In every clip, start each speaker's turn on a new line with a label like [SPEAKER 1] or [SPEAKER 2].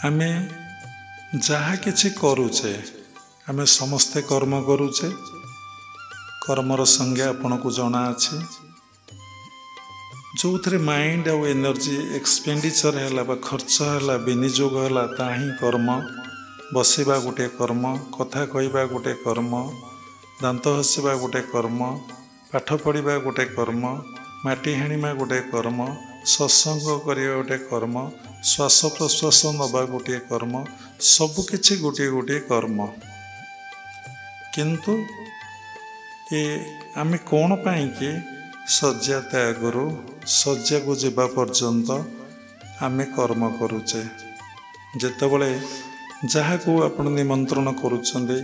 [SPEAKER 1] आमे जहा किछि करूचे आमे समस्ते कर्म करूचे। कर्मर संज्ञा आपनको जଣା अछि। जो थे माइंड आउ एनर्जी एक्सपेंडिचर है खर्च है विनियोग है ताही कर्म। बसवा गोटे कर्म, कथा कहवा गोटे कर्म, दांत हसवा गोटे कर्म, पाठ पढ़ा गोटे कर्म, माटी हाणिमा गोटे कर्म, सत्संग करवा गोटे कर्म, श्वास प्रश्वास नवा गोटे कर्म, सबकिछि गोटे गोटे कर्म। किंतु ये आमे कौन पाई कि शଯ୍ୟା त्यागरू शଯ୍ୟା को जीवा पर्यंत आमे कर्म करूचे। जेतेबेले जहा को आपण निमंत्रण करूचंदे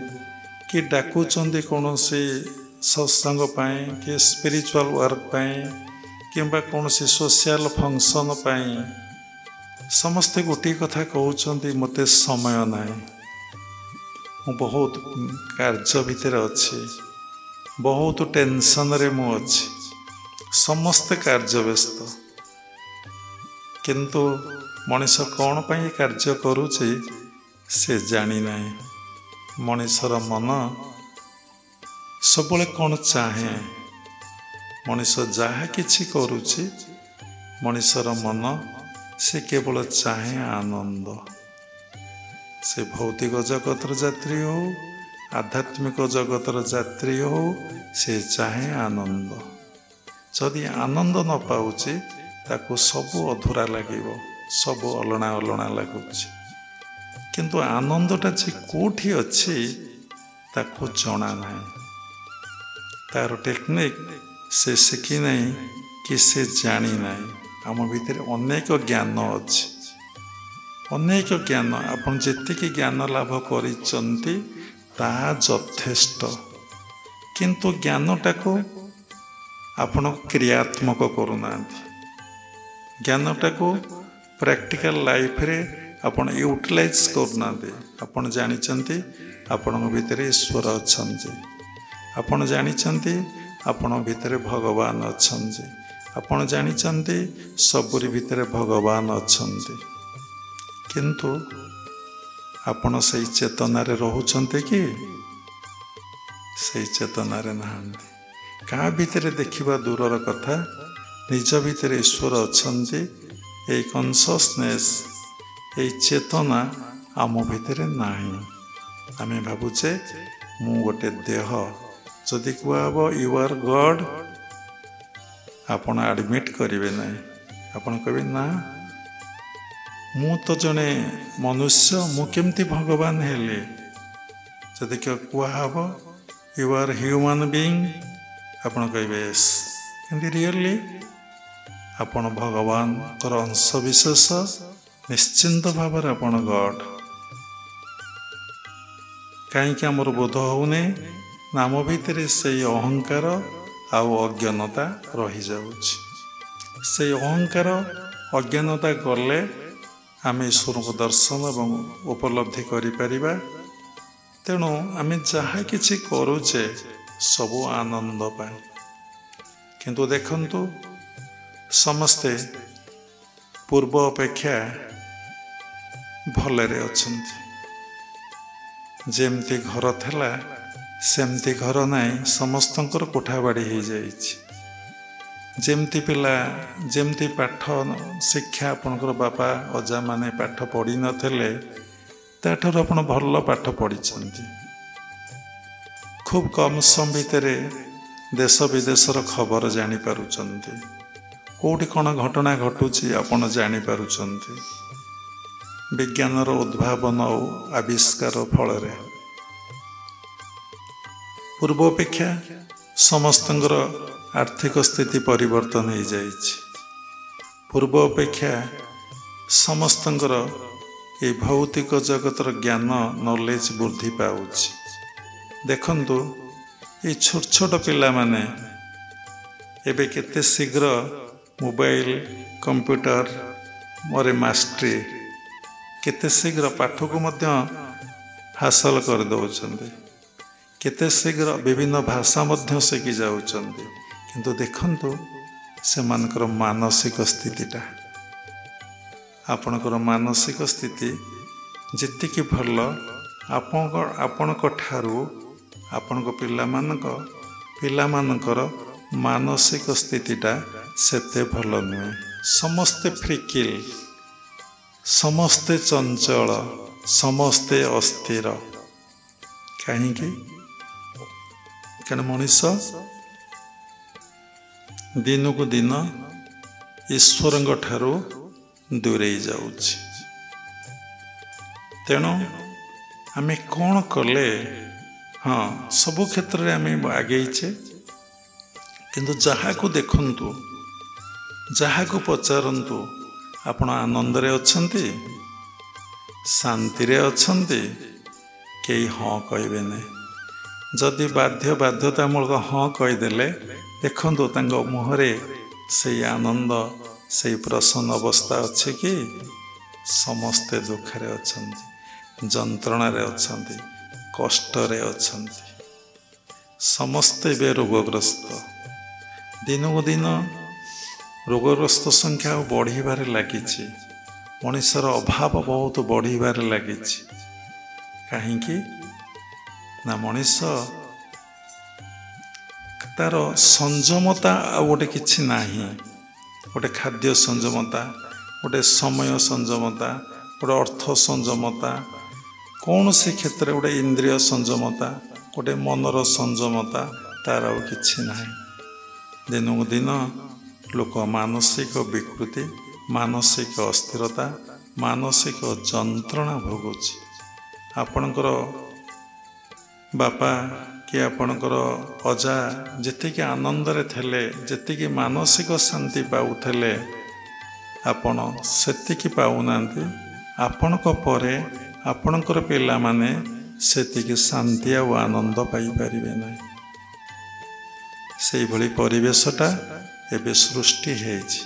[SPEAKER 1] कि डाकुचंदे कौनसी सत्संग पाई कि स्पिरिचुअल वर्क पाई किंबा कौनसी सोशल फंक्शन पाई समस्ते गोटे कथा कहउचंदी मते समय नाही, मु बहुत कार्य भितर अछि, बहुत टेंशन रे मु अछि, समस्त कार्य व्यस्त। किंतु मनीष कौन पाई कार्य करूचे से जानी नाही। मनीषर मन सबले कौन चाहे, मनीष जहा किछि करूचे मनीषर मन से केवल चाहे आनंद। से भौतिक जगतर यात्री हो, आध्यात्मिक जगतर यात्री हो, से चाहे आनंद। जदि आनंद न पाउचे ताको सबु अधूरा लागिबो, सबु अलणा अलणा लागुछि। किंतु आनंदटा जे कोठी अछि ताको जଣା नाही। तार टेक्निक से शिखी नहीं कि से जानी नहीं। आम भितर अनेक ज्ञान अछि, अनेक ज्ञान आपन जेतिकी ज्ञान लाभ करिसंती ताहा यथेष्ट। किंतु ज्ञानटा को आपण क्रियात्मक करूनांती। ज्ञानटा को प्रैक्टिकल लाइफ रे आपण यूटिलाइज करूनांती। आपण जानिचंती आपण भितर ईश्वर अछंती, आपण जानिचंती आपण भितर भगवान अछंती, आपण जानिचंती सबुरी भितर भगवान अछंती। किंतु आपण सही चेतना रे रहुचंते कि सही चेतना रे नहांती। का भितर देखिबा दूरर कथा, निज भितर ईश्वर अछंती। ए कॉन्शियसनेस ए चेतना आम भितर नाही। आमे भाबुचे मु गोटे देह, जदि कहब यू आर गॉड आपण एडमिट करिवे नाही। आपण कहबे ना मु तो जने मनुष्य, मु केमती भगवान हेले। जदि कहब यू आर ह्यूमन बीइंग आपण कहबे यस। किंतु रियली आपण भगवान कर अंश विशेष, निश्चिंत भाव आपण गॉड। कहीं आमर बोध होने नाम भितर से अहंकार आउ अज्ञानता रही जाउछि। से अहंकार अज्ञानता गले आम ईश्वर को दर्शन एवं उपलब्धि करिपरिबा। तेणु आम जहा किछि करूचे सबु आनंद पाए। किंतु देखंतु समस्ते पूर्व अपेक्षा भलरे अछंती। जेमती घर थला सेमती घर नाई, समस्तंकर कोठाबाड़ी हो जाइछि। जेमती पिला जेमती पाठ शिक्षा आपनकर बापा अजा माने पाठ पढ़ी नथिले ताठर आपण भल पाठ पढ़िछंती। खूब कम समय भितरे देश विदेशर खबर जानी पारुचंती। कोठी कौन घटना घटुची आपण जानी पारुचंती। विज्ञानर उद्भावन और आविष्कार फल रे पूर्व अपेक्षा समस्तंकर आर्थिक स्थिति परिवर्तन हो जाइछि। पूर्व अपेक्षा समस्तंकर ये भौतिक जगतर ज्ञान नॉलेज वृद्धि पाउछि। देखंतु ये छोट छोट पिला माने एबे केते शीघ्र मोबाइल कंप्यूटर मोरे मास्टरी केते शीघ्र पाठ को मध्य हासिल कर दउछन्ते। केते शीघ्र विभिन्न भाषा मध्य शिखी जाउछन्ते। किंतु देखंतु से मानकर मानसिक स्थितिटा आपणकर मानसिक स्थिति ଯେତିକି ଭଲ ଆପଣଙ୍କ ଠାରୁ ଆପଣଙ୍କ ପିଲାମାନଙ୍କର ମାନସିକ ସ୍ଥିତିଟା ସେତେ ଭଲ ନୁହେଁ। ସମସ୍ତେ ଫ୍ରିକିଲ୍, ସମସ୍ତେ ଚଞ୍ଚଳ, ସମସ୍ତେ ଅସ୍ଥିର। କାହିଁକି? କାରଣ ମଣିଷ ଦିନକୁ ଦିନ ଈଶ୍ୱରଙ୍କ ଠାରୁ ଦୂରେଇ ଯାଉଛି। ତେଣୁ ଆମେ କ'ଣ କଲେ? ହଁ, ସବୁ କ୍ଷେତ୍ରରେ ଆମେ ଆଗେଇଛେ, କିନ୍ତୁ ଯାହାକୁ ଦେଖନ୍ତୁ, ଯାହାକୁ ପଚାରନ୍ତୁ, ଆପଣ ଆନନ୍ଦରେ ଅଛନ୍ତି, ଶାନ୍ତିରେ ଅଛନ୍ତି, କେହି ହଁ କହିବେ ନାହିଁ। ଯଦି ବାଧ୍ୟତାମୂଳକ ହଁ କହିଦେଲେ, ଦେଖନ୍ତୁ ତାଙ୍କ ମୁହଁରେ ସେଇ ଆନନ୍ଦ, ସେଇ ପ୍ରସନ୍ନ ଅବସ୍ଥା ଅଛି କି? ସମସ୍ତେ ଦୁଃଖରେ ଅଛନ୍ତି, ଯନ୍ତ୍ରଣାରେ ଅଛନ୍ତି, କଷ୍ଟରେ ଅଛନ୍ତି, ସମସ୍ତେ ଏବେ ରୋଗଗ୍ରସ୍ତ। ଦିନକୁ ଦିନ ରୋଗଗ୍ରସ୍ତ ସଂଖ୍ୟା ଆଉ ବଢ଼ିବାରେ ଲାଗିଛି। ମଣିଷର ଅଭାବ ବହୁତ ବଢ଼ିବାରେ ଲାଗିଛି। କାହିଁକି ନା ମଣିଷ ତାର ସଂଯମତା ଆଉ ଗୋଟେ କିଛି ନାହିଁ। ଗୋଟେ ଖାଦ୍ୟ ସଂଯମତା, ଗୋଟେ ସମୟ ସଂଯମତା, ଗୋଟେ ଅର୍ଥ ସଂଯମତା, କୌଣସି କ୍ଷେତ୍ରରେ ଗୋଟେ ଇନ୍ଦ୍ରିୟ ସଂଯମତା, ଗୋଟେ ମନର ସଂଯମତା ତାର ଆଉ କିଛି ନାହିଁ। ଦିନକୁ ଦିନ ଲୋକ ମାନସିକ ବିକୃତି, ମାନସିକ ଅସ୍ଥିରତା, ମାନସିକ ଯନ୍ତ୍ରଣା ଭୋଗୁଛି। ଆପଣଙ୍କର ବାପା କି ଆପଣଙ୍କର ଅଜା ଯେତିକି ଆନନ୍ଦରେ ଥିଲେ, ଯେତିକି ମାନସିକ ଶାନ୍ତି ପାଉଥିଲେ, ଆପଣ ସେତିକି ପାଉନାହାନ୍ତି। ଆପଣଙ୍କ ପରେ ଆପଣଙ୍କର ପିଲାମାନେ ସେତିକି ଶାନ୍ତି ଆଉ ଆନନ୍ଦ ପାଇପାରିବେ ନାହିଁ। ସେଇଭଳି ପରିବେଶଟା ଏବେ ସୃଷ୍ଟି ହେଇଛି।